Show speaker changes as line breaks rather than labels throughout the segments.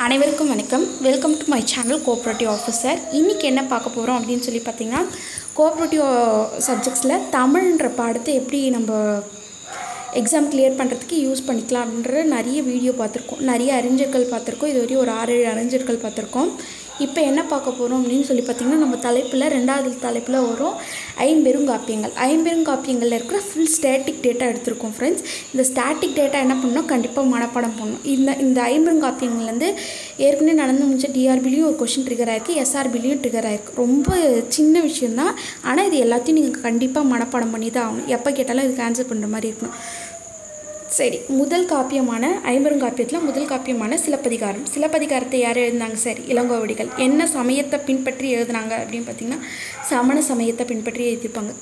அனைவருக்கும் வணக்கம். Welcome to my channel cooperative officer. இன்றைக்கி என்ன பார்க்க போகிறோம் அப்படின்னு சொல்லி பார்த்திங்கன்னா, கோஆப்ரேட்டிவ் சப்ஜெக்ட்ஸில் தமிழ்ன்ற பாடத்தை எப்படி நம்ம எக்ஸாம் கிளியர் பண்ணுறதுக்கு யூஸ் பண்ணிக்கலாம் அப்படின்ற நிறைய வீடியோ பார்த்துருக்கோம், நிறைய அறிஞர்கள் பார்த்துருக்கோம். இது வரையும் ஒரு 6-7 அறிஞர்கள் பார்த்துருக்கோம். இப்போ என்ன பார்க்க போகிறோம் அப்படின்னு சொல்லி பார்த்திங்கன்னா, நம்ம தலைப்பில் 2வது தலைப்பில் வரும் ஐம்பெருங்காப்பியங்கள். ஐம்பெருங்காப்பியங்களில் இருக்கிற ஃபுல் ஸ்டாட்டிக் டேட்டா எடுத்திருக்கோம் ஃப்ரெண்ட்ஸ். இந்த ஸ்டாட்டிக் டேட்டா என்ன பண்ணணும், கண்டிப்பாக மனப்பாடம் பண்ணணும். இந்த ஐம்பெருங்காப்பியங்கள்லேருந்து ஏற்கனவே நடந்து முடிஞ்ச டிஆர்பிலையும் ஒரு கொஷின் ட்ரிகர் ஆகிருக்கு, எஸ்ஆர்பிலையும் ட்ரிகர் ஆகிருக்கு. ரொம்ப சின்ன விஷயந்தான், ஆனால் இது எல்லாத்தையும் நீங்கள் கண்டிப்பாக மனப்பாடம் பண்ணி தான் ஆகணும். எப்போ கேட்டாலும் இதுக்கு ஆன்சர் பண்ணுற மாதிரி இருக்கணும். சரி, முதல் காப்பியமான ஐம்பெருங்காப்பியத்தில் முதல் காப்பியமான சிலப்பதிகாரம். சிலப்பதிகாரத்தை யார் எழுதினாங்க? சரி, இளங்கோவடிகள். என்ன சமயத்தை பின்பற்றி எழுதினாங்க அப்படின்னு பார்த்திங்கன்னா, சமண சமயத்தை பின்பற்றி எழுதியிருப்பாங்க.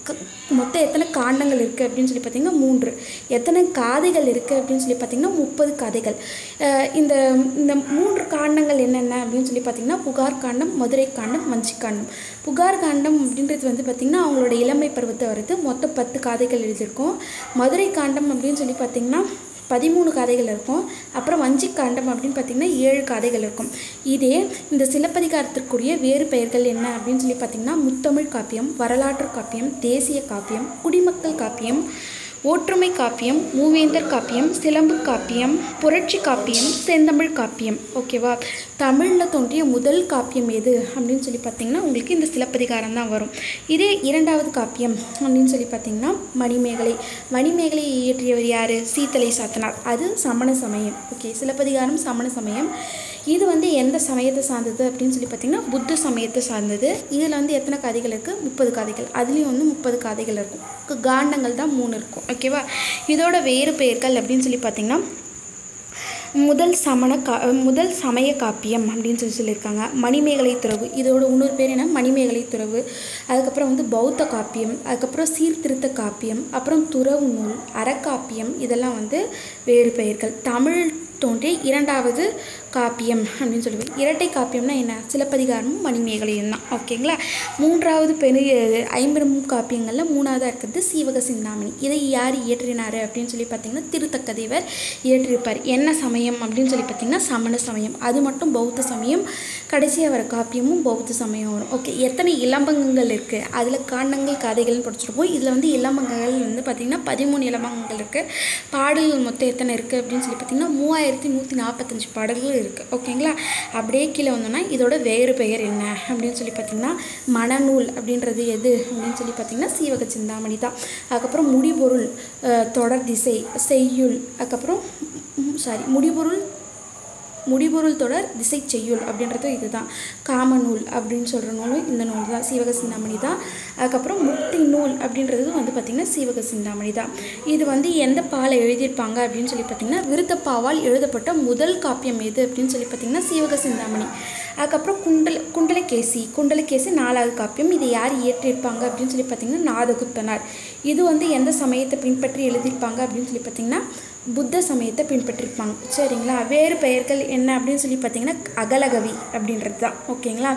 மொத்தம் எத்தனை காண்டங்கள் இருக்குது அப்படின்னு சொல்லி பார்த்திங்கன்னா 3. எத்தனை காதைகள் இருக்குது அப்படின்னு சொல்லி பார்த்திங்கன்னா 30 காதைகள். இந்த 3 காண்டங்கள் என்னென்ன அப்படின்னு சொல்லி பார்த்திங்கன்னா, புகார் காண்டம், மதுரை காண்டம், வஞ்சி காண்டம். புகார் காண்டம் அப்படின்றது வந்து பார்த்திங்கன்னா அவங்களோட இளமை பருவத்தை வருது. மொத்தம் 10 காதைகள் எழுதியிருக்கோம். மதுரை காண்டம் அப்படின்னு சொல்லி பார்த்திங்கன்னா 13 காதைகள் இருக்கும். அப்புறம் வஞ்சி காண்டம் அப்படின்னு பார்த்திங்கன்னா 7 காதைகள் இருக்கும். இதே இந்த சிலப்பதிகாரத்திற்குரிய வேறு பெயர்கள் என்ன அப்படின்னு சொல்லி பார்த்திங்கன்னா, முத்தமிழ் காப்பியம், வரலாற்று காப்பியம், தேசிய காப்பியம், குடிமக்கள் காப்பியம், ஒற்றுமை காப்பியம், மூவேந்தர் காப்பியம், சிலம்பு காப்பியம், புரட்சி காப்பியம், செந்தமிழ் காப்பியம். ஓகேவா? தமிழில் தோன்றிய முதல் காப்பியம் எது அப்படின்னு சொல்லி பார்த்திங்கன்னா உங்களுக்கு இந்த சிலப்பதிகாரம் தான் வரும். இதே 2வது காப்பியம் அப்படின்னு சொல்லி பார்த்திங்கன்னா மணிமேகலை. மணிமேகலையை இயற்றியவர் யார்? சீத்தலை சாத்தனார். அது சமண சமயம். ஓகே, சிலப்பதிகாரம் சமண சமயம். இது வந்து எந்த சமயத்தை சார்ந்தது அப்படின்னு சொல்லி பார்த்திங்கன்னா புத்த சமயத்தை சார்ந்தது. இதில் வந்து எத்தனை காதைகள் இருக்குது? 30 காதைகள். அதுலேயும் வந்து 30 காதைகள் இருக்கும். காண்டங்கள் தான் 3 இருக்கும். ஓகேவா? இதோட வேறு பெயர்கள் அப்படின்னு சொல்லி பார்த்திங்கன்னா, முதல் சமய காப்பியம் அப்படின்னு சொல்லியிருக்காங்க. மணிமேகலை துறவு. இதோட இன்னொரு பேர் என்ன? மணிமேகலை துறவு. அதுக்கப்புறம் வந்து பௌத்த காப்பியம், அதுக்கப்புறம் சீர்திருத்த காப்பியம், அப்புறம் துறவு நூல், அறக்காப்பியம். இதெல்லாம் வந்து வேறு பெயர்கள். தமிழ் தோன்றிய 2வது காப்பியம் அப்படின்னு சொல்லுவேன். இரட்டை காப்பியம்னா என்ன? சிலப்பதிகாரமும் மணிமேகலையும் தான். ஓகேங்களா? 3வது பெரிய ஐம்பெரும் காப்பியங்களில் 3வதாக இருக்கிறது சீவக சிந்தாமணி. இதை யார் இயற்றினார் அப்படின்னு சொல்லி பார்த்திங்கன்னா திருத்தக்கதேவர் இயற்றியிருப்பார். என்ன சமயம் அப்படின்னு சொல்லி பார்த்திங்கன்னா சமண சமயம். அது மட்டும் பௌத்த சமயம். கடைசியாக வர காப்பியமும் பௌத்த சமயம் வரும். ஓகே, எத்தனை இளம்பங்கங்கள் இருக்குது? அதில் காண்டங்கள் கதைகள்னு படிச்சிருப்போம். இதில் வந்து இளம்பங்கங்கள் வந்து பார்த்திங்கன்னா 13 இளம்பங்கங்கள் இருக்குது. பாடல்கள் மொத்தம் எத்தனை இருக்குது அப்படின்னு சொல்லி பார்த்திங்கன்னா 3145 பாடல்கள் இருக்குது. ஓகேங்களா? அப்படியே கீழே வந்தோம்னா இதோட வேறு பெயர் என்ன அப்படின்னு சொல்லி பார்த்திங்கன்னா மனநூல் அப்படின்றது எது அப்படின்னு சொல்லி பார்த்திங்கன்னா சீவக சிந்தாமணி தான். அதுக்கப்புறம் முடிபொருள், தொடர் திசை, செய்யுள், அதுக்கப்புறம் முடிபொருள் தொடர் திசை செய்யுள் அப்படின்றது இதுதான். காமநூல் அப்படின்னு சொல்கிற நூலும் இந்த நூல் தான், சீவக சிந்தாமணி தான். அதுக்கப்புறம் முக்தி நூல் அப்படின்றது வந்து பார்த்திங்கன்னா சீவக சிந்தாமணி தான். இது வந்து எந்த பாலை எழுதியிருப்பாங்க அப்படின்னு சொல்லி பார்த்திங்கன்னா விருத்தப்பாவால் எழுதப்பட்ட முதல் காப்பியம் எது அப்படின்னு சொல்லி பார்த்திங்கன்னா சீவக சிந்தாமணி. அதுக்கப்புறம் குண்டலகேசி 4வது காப்பியம். இதை யார் இயற்றியிருப்பாங்க அப்படின்னு சொல்லி பார்த்திங்கன்னா நாதகுத்தனார். இது வந்து எந்த சமயத்தை பின்பற்றி எழுதியிருப்பாங்க அப்படின்னு சொல்லி பார்த்திங்கன்னா புத்த சமயத்தை பின்பற்றிருப்பாங்க. சரிங்களா? வேறு பெயர்கள் என்ன அப்படின்னு சொல்லி பார்த்திங்கன்னா அகலகவி அப்படின்றது தான். ஓகேங்களா?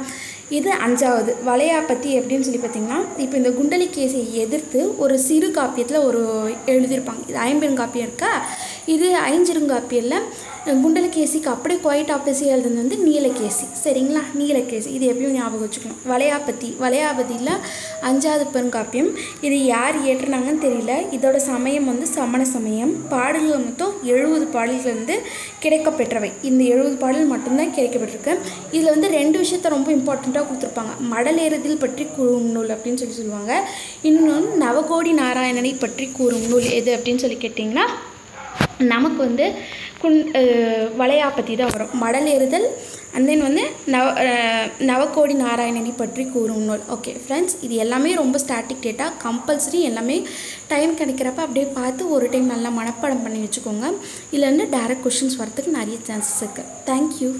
இது 5வது வளையாபதி அப்படின்னு சொல்லி பார்த்திங்கன்னா, இப்போ இந்த குண்டலிகேசியை எதிர்த்து ஒரு சிறு காப்பியத்தில் ஒரு எழுதியிருப்பாங்க. இது ஐம்பெருங்காப்பியம் இருக்கா? இது ஐஞ்சிருங்காப்பியில் குண்டலகேசிக்கு அப்படியே குவைட் ஆப்போசிட் எழுதுனது வந்து நீலகேசி. சரிங்களா? நீலகேசி இது எப்பயும் ஞாபகம் வச்சுக்கணும். வளையாபதியில் 5வது பெருங்காப்பியம். இது யார் இயற்றினாங்கன்னு தெரியல. இதோட சமயம் வந்து சமண சமயம். பாடல்கள் மொத்தம் 70 பாடல்கள் வந்து கிடைக்கப்பெற்றவை. இந்த 70 பாடல் மட்டும்தான் கிடைக்கப்பட்டிருக்கு. இதில் வந்து 2 விஷயத்த ரொம்ப இம்பார்ட்டண்ட்டாக கொடுத்துருப்பாங்க. மடலேறுதல் பற்றி கூறும் நூல் அப்படின்னு சொல்லுவாங்க. இன்னொன்று நவகோடி நாராயணனை பற்றி கூறும் நூல் எது அப்படின்னு சொல்லி கேட்டிங்கன்னா நமக்கு வந்து வளையாபதி தான் வரும். மடலேறுதல் அண்ட் தென் வந்து நவகோடி நாராயணனை பற்றி கூறும் நூல். ஓகே ஃப்ரெண்ட்ஸ், இது எல்லாமே ரொம்ப ஸ்டாட்டிக் டேட்டா. கம்பல்சரி எல்லாமே டைம் கிடைக்கிறப்ப அப்படியே பார்த்து ஒரு டைம் நல்லா மனப்பாடம் பண்ணி வச்சுக்கோங்க. இதில் வந்து டைரக்ட் கொஷின்ஸ் வரதுக்கு நிறைய சான்சஸ் இருக்குது. தேங்க்யூ.